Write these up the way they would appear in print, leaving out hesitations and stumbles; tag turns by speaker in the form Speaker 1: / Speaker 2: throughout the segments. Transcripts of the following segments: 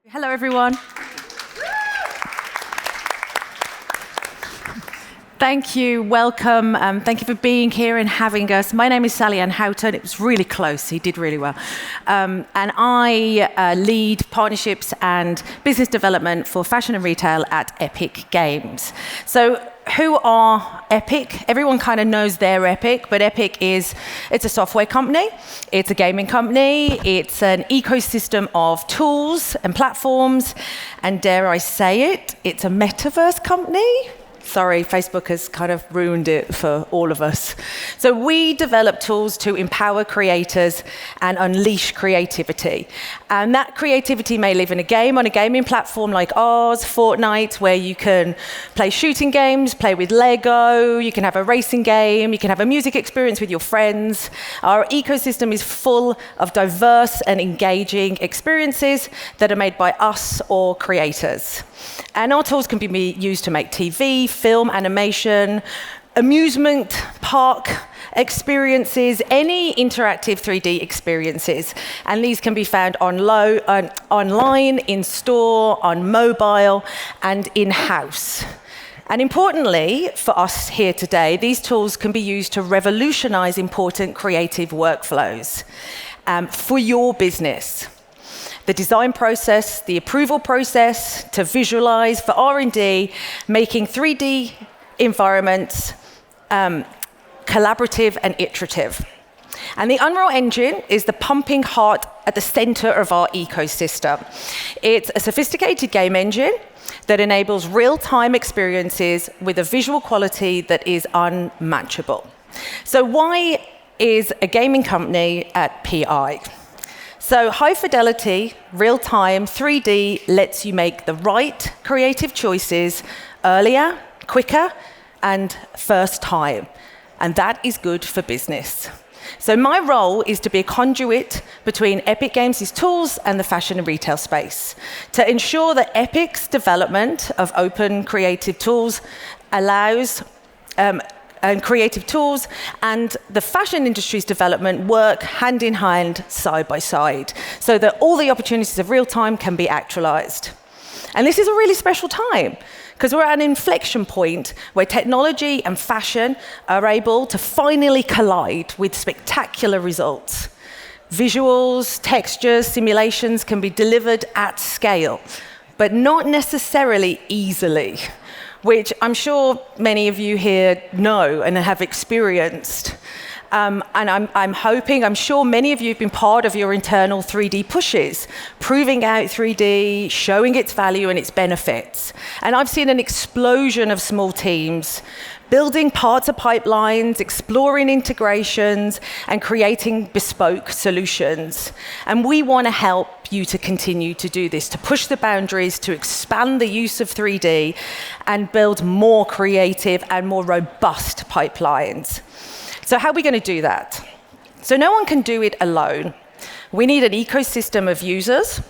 Speaker 1: Hello, everyone. Thank you, welcome. Thank you for being here and having us. My name is Sally Ann Houghton. It was really close. He did really well. And I lead partnerships and business development for fashion and retail at Epic Games. So who are Epic? Everyone kind of knows they're Epic, but Epic it's a software company, it's a gaming company, it's an ecosystem of tools and platforms, and dare I say it, it's a metaverse company. Sorry, Facebook has kind of ruined it for all of us. So we develop tools to empower creators and unleash creativity. And that creativity may live in a game on a gaming platform like ours, Fortnite, where you can play shooting games, play with Lego, you can have a racing game, you can have a music experience with your friends. Our ecosystem is full of diverse and engaging experiences that are made by us or creators. And our tools can be used to make TV, film, animation, amusement park experiences, any interactive 3D experiences. And these can be found online, in store, on mobile, and in-house. And importantly, for us here today, these tools can be used to revolutionize important creative workflows for your business. The design process, the approval process, to visualize for R&D, making 3D environments collaborative and iterative. And the Unreal Engine is the pumping heart at the center of our ecosystem. It's a sophisticated game engine that enables real-time experiences with a visual quality that is unmatchable. So why is a gaming company at PI? So high fidelity, real-time, 3D lets you make the right creative choices earlier, quicker, and first time. And that is good for business. So my role is to be a conduit between Epic Games' tools and the fashion and retail space, to ensure that Epic's development of open creative tools allows and creative tools and the fashion industry's development work hand in hand, side by side, so that all the opportunities of real time can be actualized. And this is a really special time, because we're at an inflection point where technology and fashion are able to finally collide with spectacular results. Visuals, textures, simulations can be delivered at scale, but not necessarily easily, which I'm sure many of you here know and have experienced. And I'm sure many of you have been part of your internal 3D pushes, proving out 3D, showing its value and its benefits. And I've seen an explosion of small teams building parts of pipelines, exploring integrations, and creating bespoke solutions. And we want to help you to continue to do this, to push the boundaries, to expand the use of 3D, and build more creative and more robust pipelines. So how are we going to do that? So no one can do it alone. We need an ecosystem of users,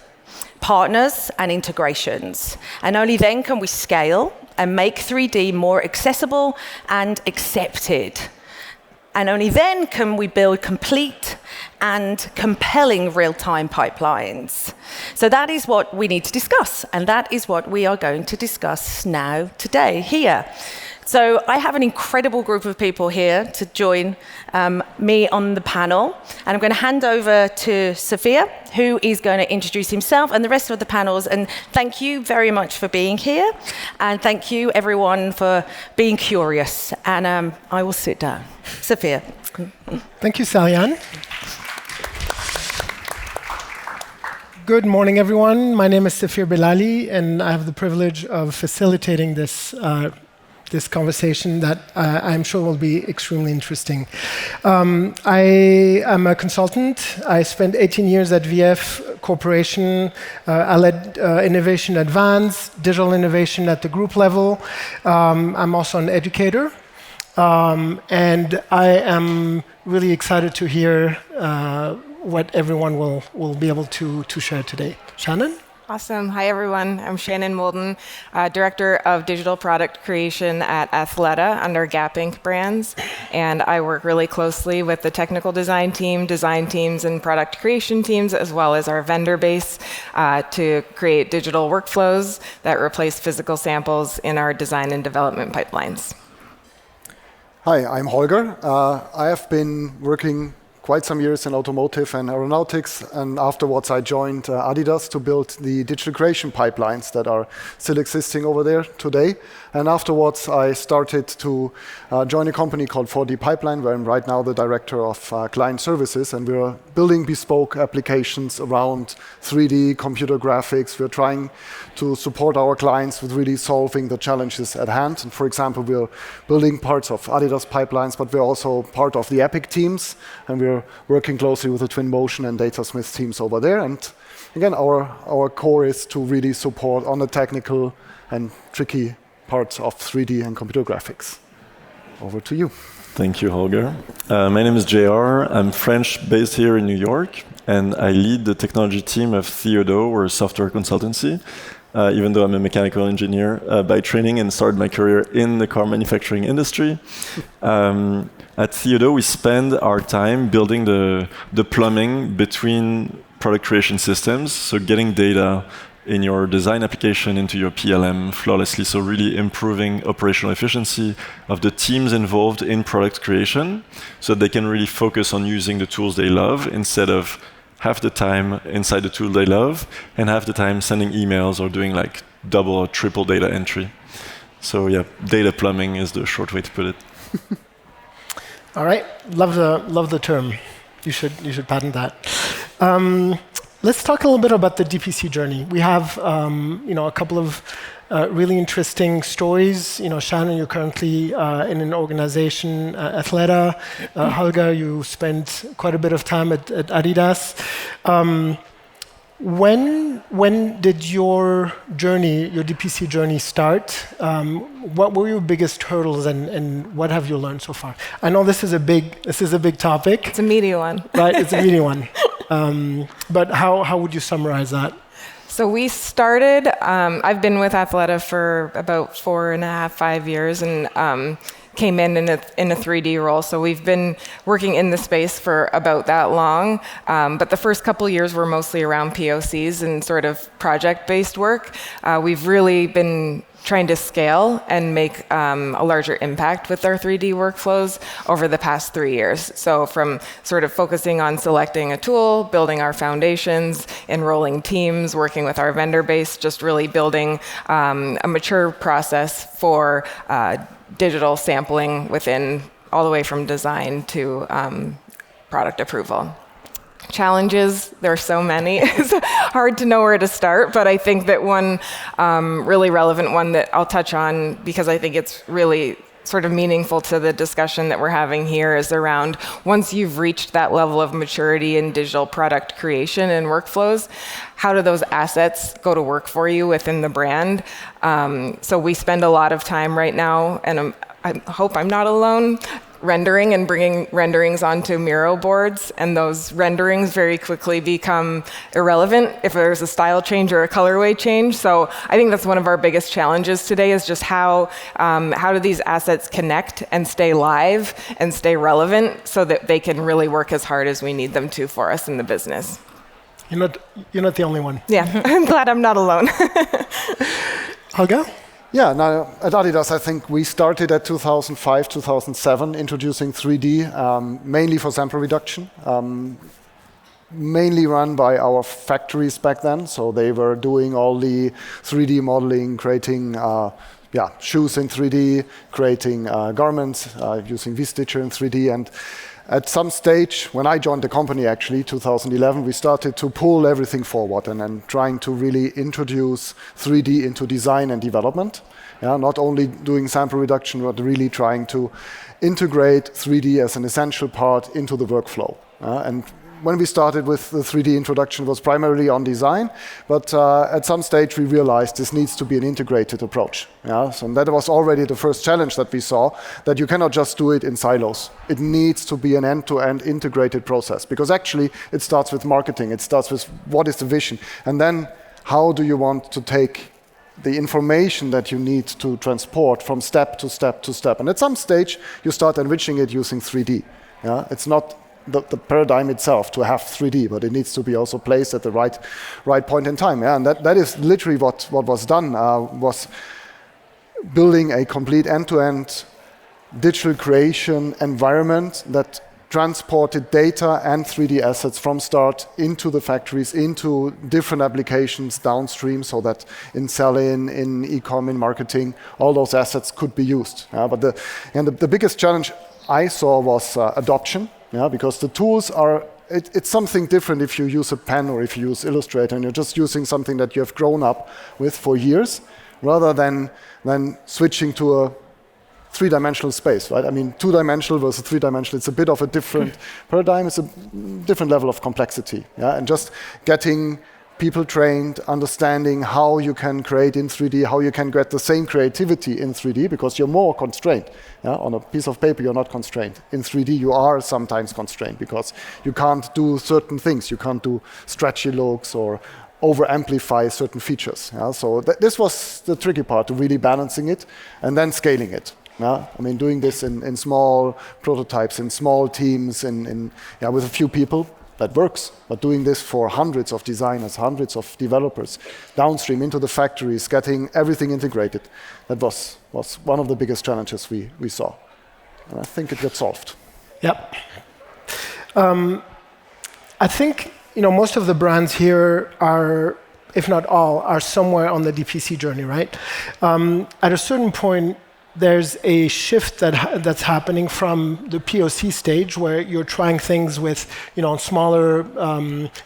Speaker 1: partners, and integrations. And only then can we scale and make 3D more accessible and accepted. And only then can we build complete and compelling real-time pipelines. So that is what we need to discuss, and that is what we are going to discuss now, today, here. So I have an incredible group of people here to join me on the panel. And I'm going to hand over to Sophia, who is going to introduce himself and the rest of the panels. And thank you very much for being here. And thank you, everyone, for being curious. And I will sit down. Sophia.
Speaker 2: Thank you, Sally Ann. Good morning, everyone. My name is Sophia Belali, and I have the privilege of facilitating this conversation that I'm sure will be extremely interesting. I am a consultant. I spent 18 years at VF Corporation. I led innovation advance, digital innovation at the group level. I'm also an educator. And I am really excited to hear what everyone will be able to share today. Shannon?
Speaker 3: Awesome. Hi, everyone. I'm Shannon Molden, Director of Digital Product Creation at Athleta under Gap Inc. brands. And I work really closely with the technical design teams, and product creation teams, as well as our vendor base to create digital workflows that replace physical samples in our design and development pipelines.
Speaker 4: Hi, I'm Holger. I have been working quite some years in automotive and aeronautics, and afterwards I joined Adidas to build the digital creation pipelines that are still existing over there today. And afterwards I started to join a company called 4D Pipeline, where I'm right now the director of client services, and we're building bespoke applications around 3D computer graphics. We're trying to support our clients with really solving the challenges at hand. And for example, we're building parts of Adidas pipelines, but we're also part of the Epic teams, and we're working closely with the Twinmotion and Datasmith teams over there. And again, our core is to really support on the technical and tricky parts of 3D and computer graphics. Over to you.
Speaker 5: Thank you, Holger. My name is JR. I'm French, based here in New York, and I lead the technology team of Theodo, we're a software consultancy, even though I'm a mechanical engineer by training and started my career in the car manufacturing industry. At Theodo, we spend our time building the plumbing between product creation systems, so getting data in your design application into your PLM flawlessly, so really improving operational efficiency of the teams involved in product creation, so they can really focus on using the tools they love instead of half the time inside the tool they love and half the time sending emails or doing like double or triple data entry. So yeah, data plumbing is the short way to put it.
Speaker 2: All right, love the term. You should patent that. Let's talk a little bit about the DPC journey. We have a couple of really interesting stories. Shannon, you're currently in an organization, Athleta. Holger, you spent quite a bit of time at Adidas. When did your journey, your DPC journey start? What were your biggest hurdles, and what have you learned so far? I know this is a big topic.
Speaker 3: It's a meaty one.
Speaker 2: Right, it's a meaty one. But how would you summarize that?
Speaker 3: So we started, I've been with Athleta for about 4.5, 5 years, and came in a 3D role. So we've been working in the space for about that long. But the first couple years were mostly around POCs and sort of project-based work. We've really been trying to scale and make a larger impact with our 3D workflows over the past 3 years. So from sort of focusing on selecting a tool, building our foundations, enrolling teams, working with our vendor base, just really building a mature process for digital sampling within all the way from design to product approval. Challenges, there are so many. It's hard to know where to start, but I think that one really relevant one that I'll touch on, because I think it's really sort of meaningful to the discussion that we're having here, is around once you've reached that level of maturity in digital product creation and workflows, how do those assets go to work for you within the brand? So we spend a lot of time right now, and I hope I'm not alone, rendering and bringing renderings onto Miro boards, and those renderings very quickly become irrelevant if there's a style change or a colorway change. So I think that's one of our biggest challenges today, is just how do these assets connect and stay live and stay relevant so that they can really work as hard as we need them to for us in the business.
Speaker 2: You're not the only one.
Speaker 3: Yeah, I'm glad I'm not alone.
Speaker 2: Holger?
Speaker 4: Yeah, now at Adidas, I think we started at 2005, 2007, introducing 3D, mainly for sample reduction, mainly run by our factories back then. So they were doing all the 3D modeling, creating shoes in 3D, creating garments, using V-Stitcher in 3D. And at some stage, when I joined the company, actually, 2011, we started to pull everything forward and trying to really introduce 3D into design and development. Not only doing sample reduction, but really trying to integrate 3D as an essential part into the workflow. And when we started with the 3D introduction, it was primarily on design, but at some stage we realized this needs to be an integrated approach. So that was already the first challenge that we saw, that you cannot just do it in silos. It needs to be an end-to-end integrated process, because actually it starts with marketing, it starts with what is the vision, and then how do you want to take the information that you need to transport from step to step to step. And at some stage, you start enriching it using 3D. Yeah? It's not the paradigm itself to have 3D, but it needs to be also placed at the right point in time. Yeah? And that is literally what was done, was building a complete end-to-end digital creation environment that transported data and 3D assets from start into the factories, into different applications downstream, so that in sell-in, in e-com, in marketing, all those assets could be used. But the biggest challenge I saw was adoption, because the tools are, it's something different if you use a pen or if you use Illustrator and you're just using something that you have grown up with for years, rather than switching to a three-dimensional space, right? I mean, two-dimensional versus three-dimensional, it's a bit of a different paradigm, it's a different level of complexity. And just getting people trained, understanding how you can create in 3D, how you can get the same creativity in 3D, because you're more constrained. On a piece of paper, you're not constrained. In 3D, you are sometimes constrained, because you can't do certain things. You can't do stretchy looks or over-amplify certain features. So this was the tricky part, to really balancing it and then scaling it. I mean, doing this in small prototypes, in small teams, with a few people, that works. But doing this for hundreds of designers, hundreds of developers, downstream into the factories, getting everything integrated, that was one of the biggest challenges we saw. And I think it got solved.
Speaker 2: Yep. I think most of the brands here are, if not all, are somewhere on the DPC journey, right? At a certain point, there's a shift that's happening from the POC stage, where you're trying things with smaller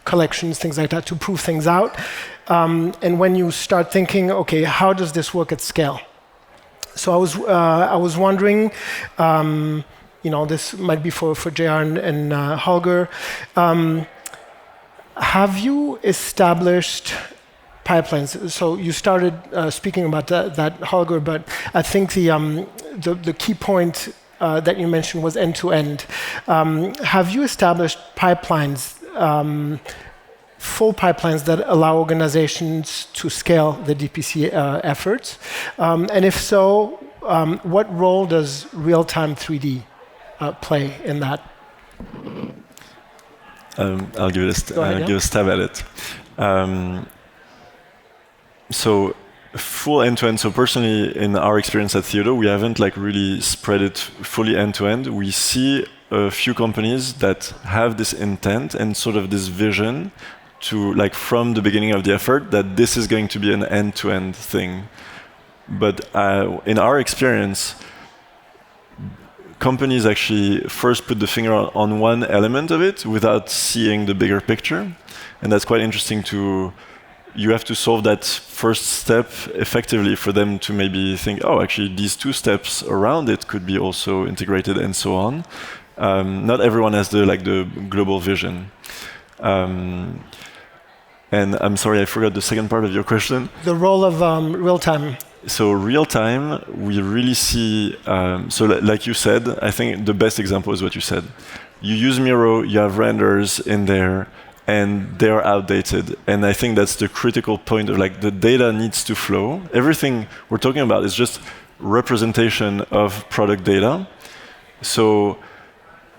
Speaker 2: collections, things like that, to prove things out. And when you start thinking, okay, how does this work at scale? So I was wondering, this might be for JR and Holger. Have you established pipelines? So you started speaking about that, Holger, but I think the key point that you mentioned was end-to-end. Have you established pipelines, full pipelines that allow organizations to scale the DPC efforts? And if so, what role does real-time 3D play in that?
Speaker 5: I'll give a stab at it. So full end-to-end. So personally, in our experience at Theodo, we haven't really spread it fully end-to-end. We see a few companies that have this intent and sort of this vision to, from the beginning of the effort, that this is going to be an end-to-end thing. But in our experience, companies actually first put the finger on one element of it without seeing the bigger picture. And that's quite interesting you have to solve that first step effectively for them to maybe think, oh, actually, these two steps around it could be also integrated and so on. Not everyone has the global vision. And I'm sorry, I forgot the second part of your question.
Speaker 2: The role of real-time.
Speaker 5: So real-time, we really see, like you said, I think the best example is what you said. You use Miro, you have renders in there, and they're outdated. And I think that's the critical point of the data needs to flow. Everything we're talking about is just representation of product data. So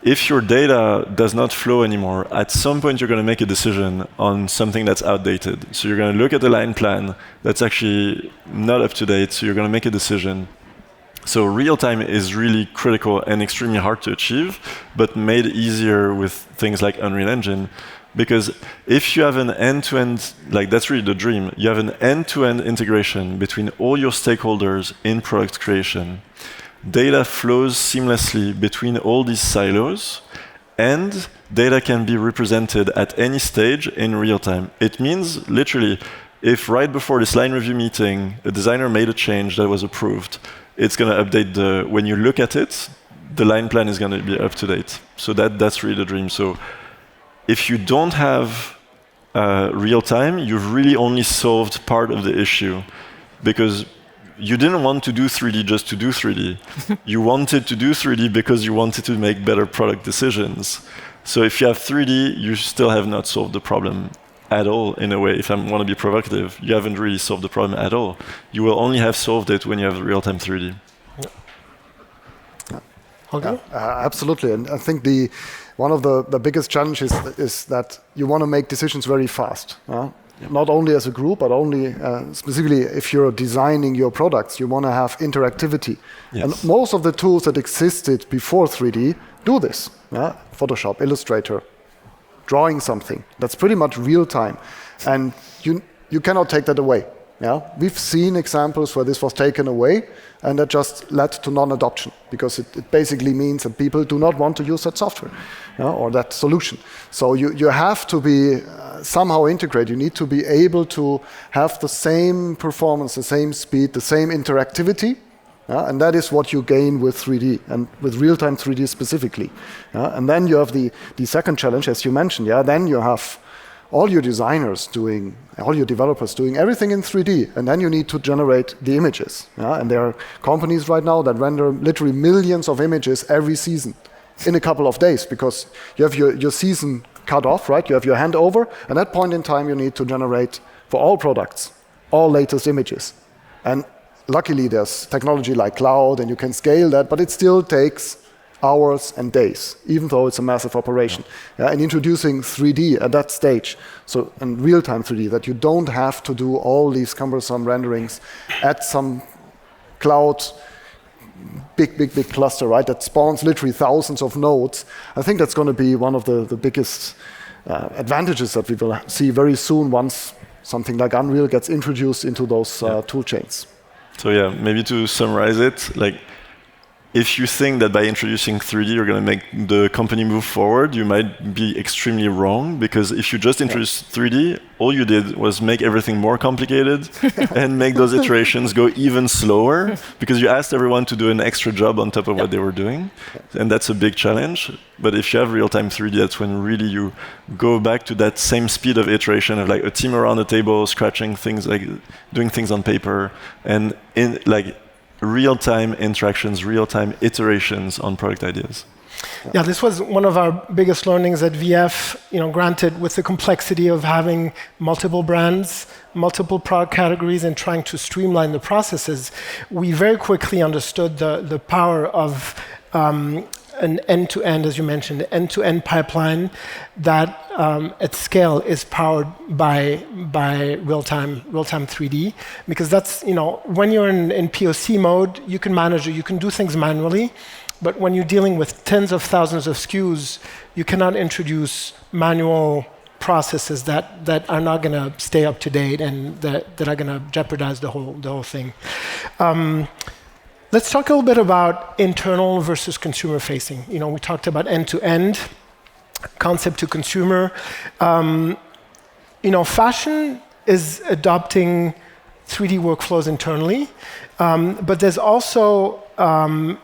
Speaker 5: if your data does not flow anymore, at some point you're going to make a decision on something that's outdated. So you're going to look at the line plan that's actually not up to date, so you're going to make a decision. So real time is really critical and extremely hard to achieve, but made easier with things like Unreal Engine. Because if you have an end-to-end, that's really the dream, you have an end-to-end integration between all your stakeholders in product creation. Data flows seamlessly between all these silos, and data can be represented at any stage in real time. It means, literally, if right before this line review meeting, a designer made a change that was approved, it's going to update when you look at it, the line plan is going to be up to date. So that's really the dream. So if you don't have real time, you've really only solved part of the issue, because you didn't want to do 3D just to do 3D. You wanted to do 3D because you wanted to make better product decisions. So if you have 3D, you still have not solved the problem at all, in a way. If I want to be provocative, you haven't really solved the problem at all. You will only have solved it when you have real-time 3D.
Speaker 2: Okay.
Speaker 4: Absolutely, and I think one of the biggest challenges is that you want to make decisions very fast. Not only as a group, but only specifically if you're designing your products, you want to have interactivity. Yes. And most of the tools that existed before 3D do this. Photoshop, Illustrator, drawing something. That's pretty much real time. And you cannot take that away. We've seen examples where this was taken away, and that just led to non-adoption, because it basically means that people do not want to use that software or that solution. So you have to be somehow integrated. You need to be able to have the same performance, the same speed, the same interactivity, and that is what you gain with 3D, and with real-time 3D specifically. And then you have the second challenge, as you mentioned. Then you have all your designers doing, all your developers doing everything in 3D, and then you need to generate the images. And there are companies right now that render literally millions of images every season in a couple of days, because you have your season cut off, right? You have your handover, and at that point in time you need to generate, for all products, all latest images. And luckily there's technology like cloud, and you can scale that, but it still takes hours and days, even though it's a massive operation. And introducing 3D at that stage, so in real-time 3D, that you don't have to do all these cumbersome renderings at some cloud, big cluster, right, that spawns literally thousands of nodes. I think that's going to be one of the biggest advantages that we will see very soon once something like Unreal gets introduced into those tool chains.
Speaker 5: So yeah, maybe to summarize it, like, if you think that by introducing 3D you're going to make the company move forward, you might be extremely wrong, because if you just introduced 3D, all you did was make everything more complicated and make those iterations go even slower, because you asked everyone to do an extra job on top of what they were doing, and that's a big challenge. But if you have real-time 3D, that's when really you go back to that same speed of iteration of like a team around the table, scratching things, like doing things on paper, and in like real-time interactions, real-time iterations on product ideas.
Speaker 2: Yeah, this was one of our biggest learnings at VF. Granted, with the complexity of having multiple brands, multiple product categories, and trying to streamline the processes, we very quickly understood the power of an end-to-end, as you mentioned, end-to-end pipeline that at scale is powered by real-time 3D, because that's, when you're in POC mode, you can manage it, you can do things manually, but when you're dealing with tens of thousands of SKUs, you cannot introduce manual processes that are not going to stay up to date and that are going to jeopardize the whole thing. Let's talk a little bit about internal versus consumer facing. We talked about end-to-end, concept to consumer. Fashion is adopting 3D workflows internally, but there's also a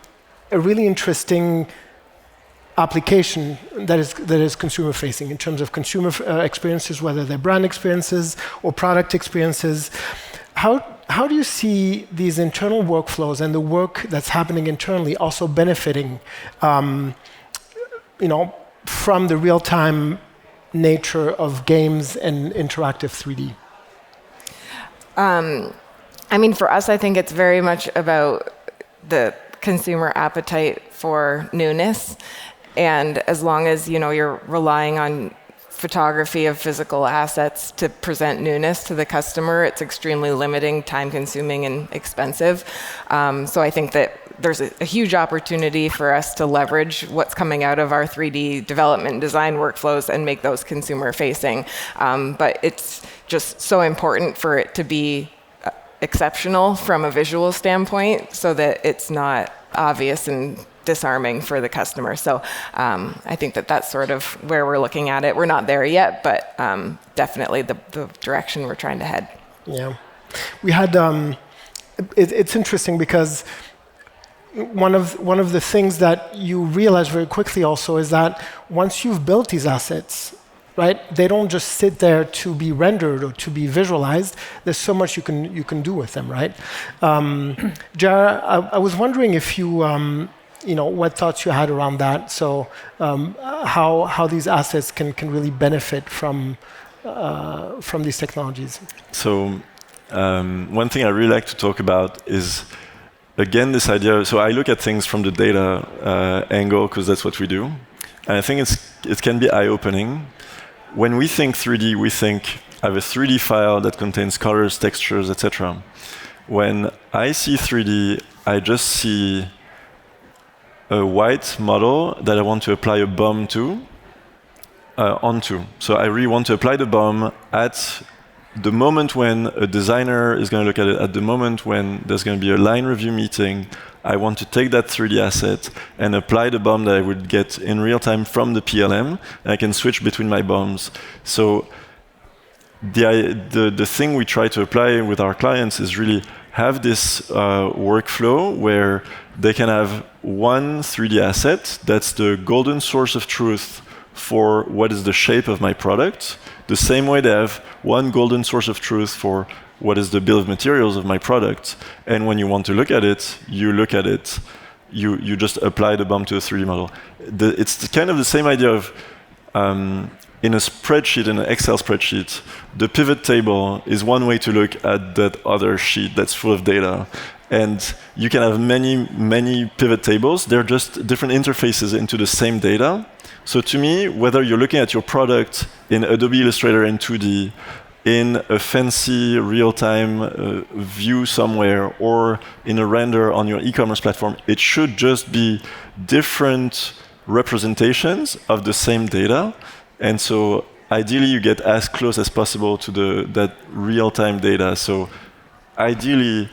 Speaker 2: really interesting application that is consumer facing in terms of consumer experiences, whether they're brand experiences or product experiences. How do you see these internal workflows and the work that's happening internally also benefiting, from the real-time nature of games and interactive 3D?
Speaker 3: For us, I think it's very much about the consumer appetite for newness, and as long as you're relying on photography of physical assets to present newness to the customer, it's extremely limiting, time-consuming, and expensive. So I think that there's a huge opportunity for us to leverage what's coming out of our 3D development and design workflows and make those consumer-facing. But it's just so important for it to be exceptional from a visual standpoint, so that it's not obvious and disarming for the customer. So I think that's sort of where we're looking at it. We're not there yet, but definitely the direction we're trying to head.
Speaker 2: Yeah. We had, it's interesting because one of the things that you realize very quickly also is that once you've built these assets, right, they don't just sit there to be rendered or to be visualized. There's so much you can do with them, right? Jar, I was wondering if you what thoughts you had around that. So how these assets can really benefit from from these technologies?
Speaker 5: So one thing I really like to talk about is, again, this idea. So I look at things from the data angle because that's what we do, and I think it can be eye-opening. When we think 3D, we think I have a 3D file that contains colors, textures, etc. When I see 3D, I just see a white model that I want to apply a BOM to onto. So I really want to apply the BOM at the moment when a designer is going to look at it, at the moment when there's going to be a line review meeting. I want to take that 3D asset and apply the BOM that I would get in real time from the PLM, and I can switch between my BOMs. So the thing we try to apply with our clients is really have this workflow where they can have one 3D asset that's the golden source of truth for what is the shape of my product, the same way they have one golden source of truth for what is the bill of materials of my product. And when you want to look at it, you look at it, you just apply the BOM to a 3D model. It's kind of the same idea of in a spreadsheet, in an Excel spreadsheet, the pivot table is one way to look at that other sheet that's full of data. And you can have many pivot tables. They're just different interfaces into the same data. So to me, whether you're looking at your product in Adobe Illustrator in 2D, in a fancy real-time view somewhere, or in a render on your e-commerce platform, it should just be different representations of the same data. And so ideally, you get as close as possible to that real-time data. So ideally,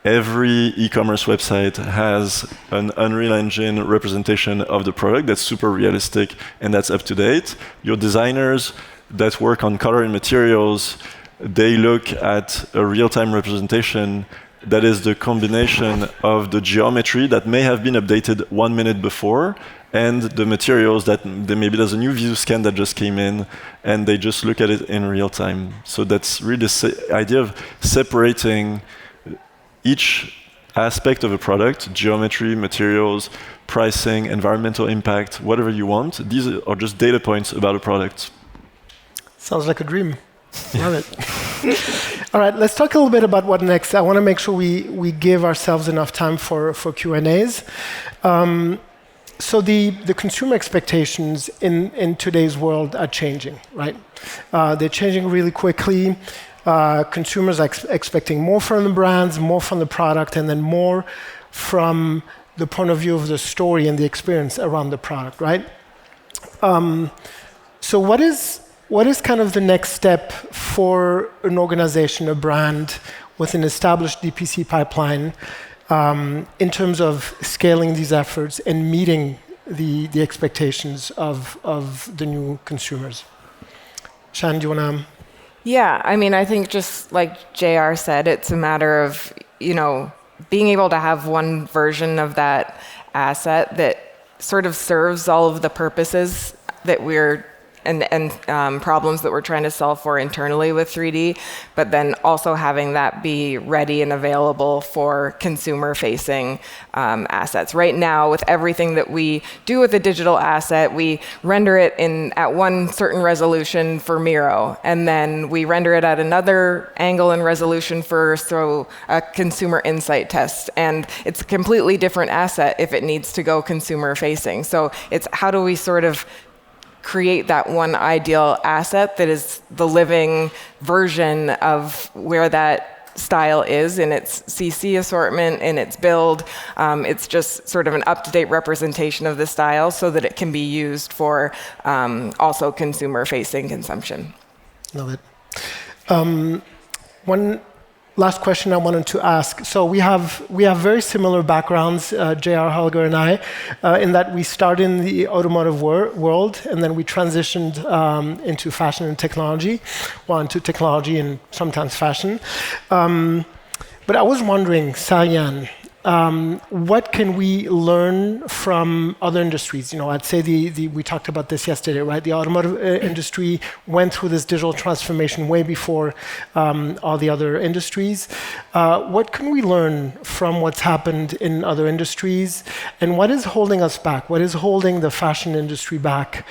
Speaker 5: every e-commerce website has an Unreal Engine representation of the product that's super realistic and that's up to date. Your designers that work on color and materials, they look at a real-time representation that is the combination of the geometry that may have been updated 1 minute before and the materials that maybe there's a new view scan that just came in and they just look at it in real time. So that's really the idea of separating each aspect of a product, geometry, materials, pricing, environmental impact, whatever you want. These are just data points about a product.
Speaker 2: Sounds like a dream. Love it. All right, let's talk a little bit about what next. I want to make sure we give ourselves enough time for Q&As. So the consumer expectations in today's world are changing, right? They're changing really quickly. Consumers are expecting more from the brands, more from the product, and then more from the point of view of the story and the experience around the product, right? So what is kind of the next step for an organization, a brand with an established DPC pipeline in terms of scaling these efforts and meeting the expectations of the new consumers? Shan, do you want to?
Speaker 3: Yeah, I mean, I think just like JR said, it's a matter of, being able to have one version of that asset that sort of serves all of the purposes that we're and problems that we're trying to solve for internally with 3D, but then also having that be ready and available for consumer-facing assets. Right now, with everything that we do with a digital asset, we render it at one certain resolution for Miro, and then we render it at another angle and resolution for a consumer insight test, and it's a completely different asset if it needs to go consumer-facing. So it's how do we sort of create that one ideal asset that is the living version of where that style is in its CC assortment, in its build. It's just sort of an up-to-date representation of the style so that it can be used for also consumer-facing consumption.
Speaker 2: Love it. One last question I wanted to ask. So we have very similar backgrounds, JR, Holger, and I, in that we started in the automotive world, and then we transitioned into fashion and technology, well, into technology and sometimes fashion. But I was wondering, Sayan, what can we learn from other industries? I'd say we talked about this yesterday, right? The automotive industry went through this digital transformation way before all the other industries. What can we learn from what's happened in other industries? And what is holding us back? What is holding the fashion industry back?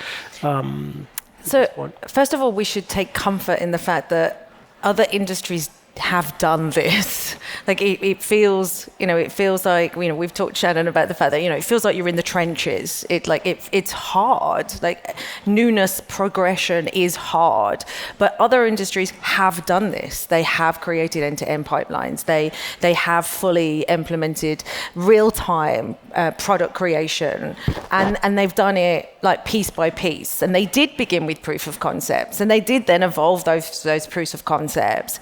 Speaker 1: So, first of all, we should take comfort in the fact that other industries have done this. Like it feels like, we've talked, Shannon, about the fact that, it feels like you're in the trenches. It's hard. Like newness, progression is hard. But other industries have done this. They have created end-to-end pipelines. They have fully implemented real-time product creation, and they've done it like piece by piece. And they did begin with proof of concepts, and they did then evolve those proofs of concepts.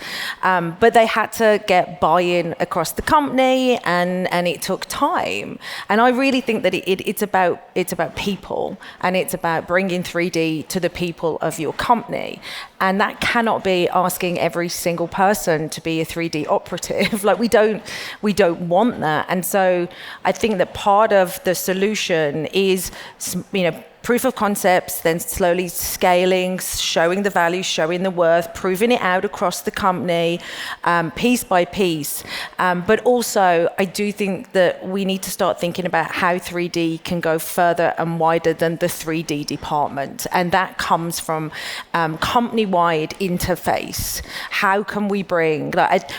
Speaker 1: But they had to get buy-in across the company, and it took time. And I really think that it's about people, and it's about bringing 3D to the people of your company. And that cannot be asking every single person to be a 3D operative. Like we don't want that. And so I think that part of the solution is, proof of concepts, then slowly scaling, showing the value, showing the worth, proving it out across the company, piece by piece. But also, I do think that we need to start thinking about how 3D can go further and wider than the 3D department. And that comes from company-wide interface. How can we bring,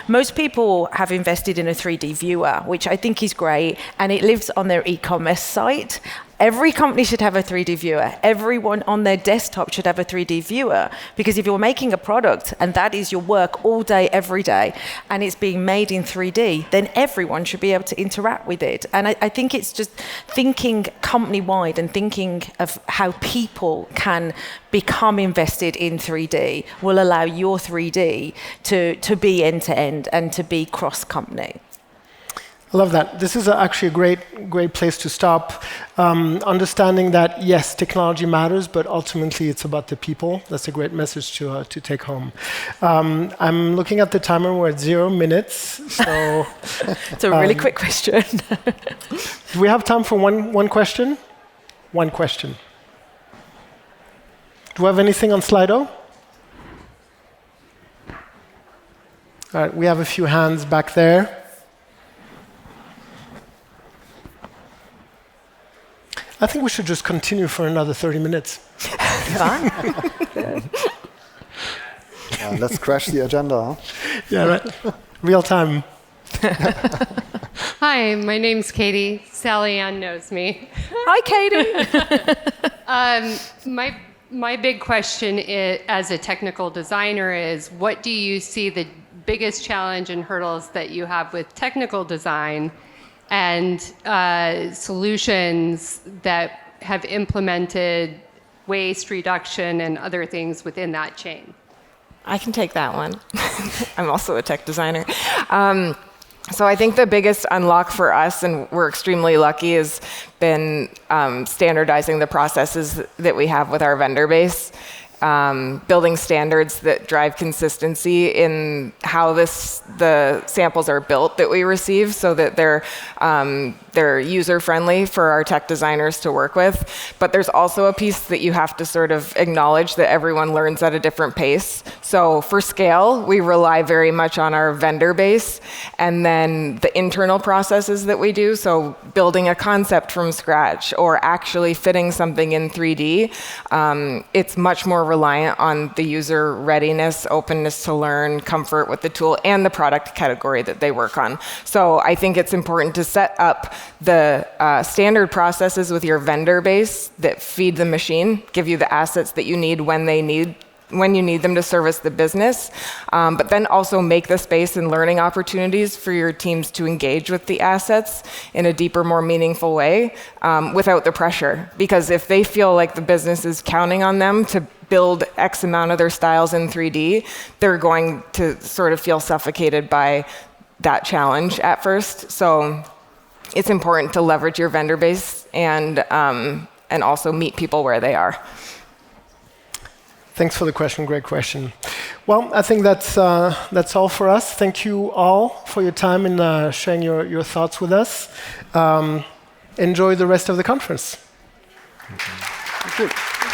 Speaker 1: most people have invested in a 3D viewer, which I think is great, and it lives on their e-commerce site. Every company should have a 3D viewer. Everyone on their desktop should have a 3D viewer, because if you're making a product and that is your work all day, every day, and it's being made in 3D, then everyone should be able to interact with it. And I think it's just thinking company-wide and thinking of how people can become invested in 3D will allow your 3D to be end-to-end and to be cross-company.
Speaker 2: I love that. This is actually a great place to stop. Understanding that, yes, technology matters, but ultimately it's about the people. That's a great message to take home. I'm looking at the timer. We're at 0 minutes. So
Speaker 1: it's a really quick question.
Speaker 2: Do we have time for one question? One question. Do we have anything on Slido? All right, we have a few hands back there. I think we should just continue for another 30 minutes.
Speaker 1: Fine.
Speaker 4: Let's crash the agenda. Huh?
Speaker 2: Yeah, right. Real time.
Speaker 6: Hi, my name's Katie. Sally Ann knows me.
Speaker 1: Hi, Katie.
Speaker 6: My big question as a technical designer is, what do you see the biggest challenge and hurdles that you have with technical design, and solutions that have implemented waste reduction and other things within that chain?
Speaker 3: I can take that one. I'm also a tech designer. So I think the biggest unlock for us, and we're extremely lucky, has been standardizing the processes that we have with our vendor base. Building standards that drive consistency in how the samples are built that we receive, so that they're user-friendly for our tech designers to work with. But there's also a piece that you have to sort of acknowledge that everyone learns at a different pace. So for scale, we rely very much on our vendor base, and then the internal processes that we do. So building a concept from scratch or actually fitting something in 3D, it's much more reliant on the user readiness, openness to learn, comfort with the tool, and the product category that they work on. So I think it's important to set up the standard processes with your vendor base that feed the machine, give you the assets that you need when you need them to service the business, but then also make the space and learning opportunities for your teams to engage with the assets in a deeper, more meaningful way without the pressure. Because if they feel like the business is counting on them to build X amount of their styles in 3D, they're going to sort of feel suffocated by that challenge at first. So it's important to leverage your vendor base and also meet people where they are.
Speaker 2: Thanks for the question. Great question. Well, I think that's all for us. Thank you all for your time and sharing your thoughts with us. Enjoy the rest of the conference.
Speaker 4: Thank you.